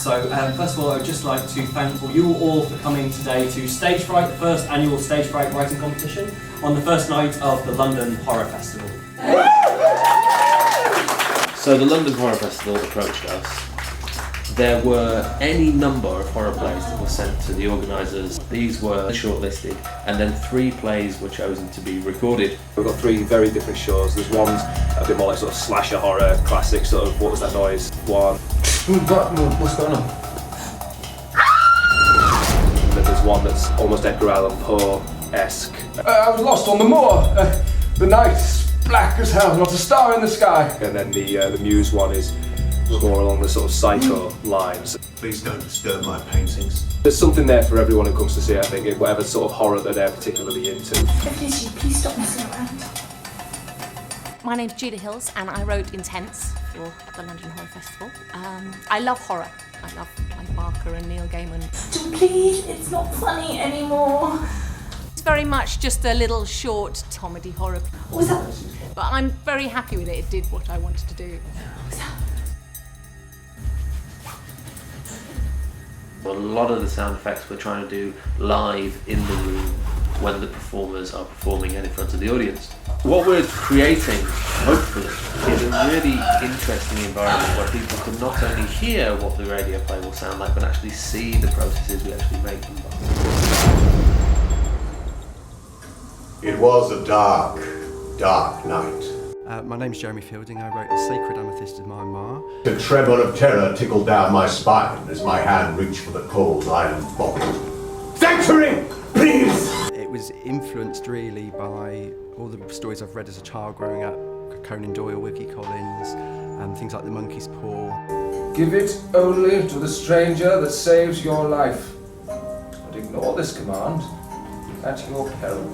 First of all, I'd just like to thank you all for coming today to Stage Fright, the first annual Stage Fright writing competition, on the first night of the London Horror Festival. So the London Horror Festival approached us. There were any number of horror plays that were sent to the organisers. These were shortlisted, and then 3 plays were chosen to be recorded. We've got 3 very different shows. There's one a bit more like sort of slasher horror, classic sort of, what was that noise? One. What's going on? And then there's one that's almost Edgar Allan Poe-esque. I was lost on the moor. The night's black as hell, not a star in the sky. And then the Muse one is more along the sort of psycho lines. Please don't disturb my paintings. There's something there for everyone who comes to see it, I think, whatever sort of horror that they're particularly into. Please stop messing around. My name's Judah Hills and I wrote Intense for the London Horror Festival. I love horror. I love Clive Barker and Neil Gaiman. Please, it's not funny anymore. It's very much just a little short comedy horror. What was that? But I'm very happy with it. It did what I wanted to do. What was that? A lot of the sound effects we're trying to do live in the room when the performers are performing and in front of the audience. What we're creating, hopefully, is a really interesting environment where people can not only hear what the radio play will sound like, but actually see the processes we actually make them by. It was a dark, dark night. My name's Jeremy Fielding. I wrote The Sacred Amethyst of Myanmar. A tremor of terror tickled down my spine as my hand reached for the cold iron bottle. Sanctuary, please! It was influenced really by all the stories I've read as a child growing up, Conan Doyle, Wilkie Collins, and things like The Monkey's Paw. Give it only to the stranger that saves your life. But ignore this command at your peril.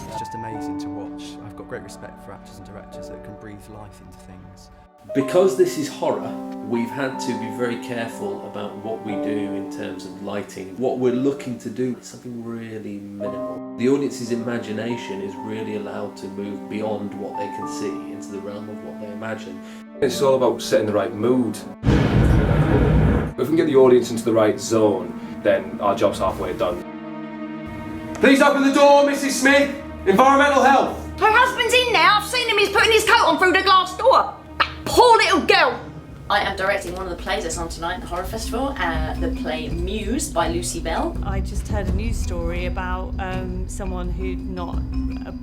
It's just amazing to watch. I've got great respect for actors and directors that can breathe life into things. Because this is horror, we've had to be very careful about what we do in terms of lighting. What we're looking to do is something really minimal. The audience's imagination is really allowed to move beyond what they can see into the realm of what they imagine. It's all about setting the right mood. If we can get the audience into the right zone, then our job's halfway done. Please open the door, Mrs. Smith. Environmental health. Her husband's in now. I've seen him. He's putting his coat on through the glass door. That poor little girl. I am directing one of the plays that's on tonight at the Horror Festival, the play Muse by Lucy Bell. I just heard a news story about someone who'd not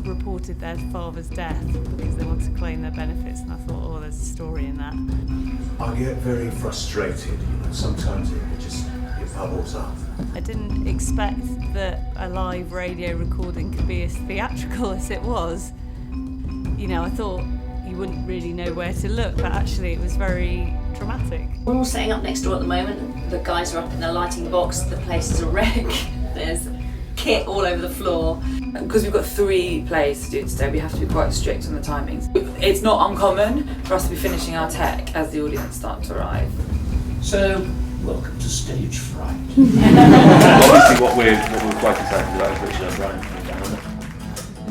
reported their father's death because they want to claim their benefits, and I thought, oh, there's a story in that. I get very frustrated, sometimes it bubbles up. I didn't expect that a live radio recording could be as theatrical as it was. I thought you wouldn't really know where to look, but actually it was very dramatic. We're all setting up next door at the moment. The guys are up in the lighting box, the place is a wreck. There's kit all over the floor. Because we've got 3 plays to do today, we have to be quite strict on the timings. It's not uncommon for us to be finishing our tech as the audience starts to arrive. So, welcome to Stage Fright. Obviously what we're quite excited about is Richard O'Brien coming down.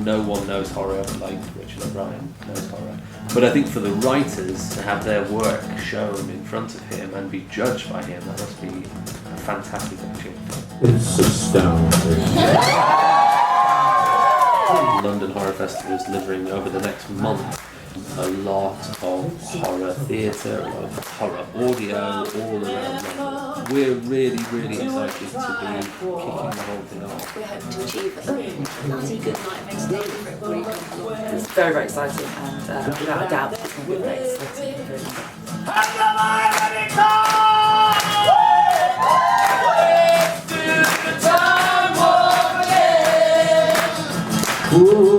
No one knows horror like Richard O'Brien knows horror. But I think for the writers to have their work shown in front of him and be judged by him, that must be a fantastic opportunity. It's astounding. London Horror Festival is delivering over the next month a lot of horror theatre, a lot of horror audio all around London. We're really, really excited to be kicking the whole thing off. We're hoping to achieve a bloody good night of entertainment for everybody who comes along. It's very, very exciting, and without a doubt, it's going to be very exciting. Ooh.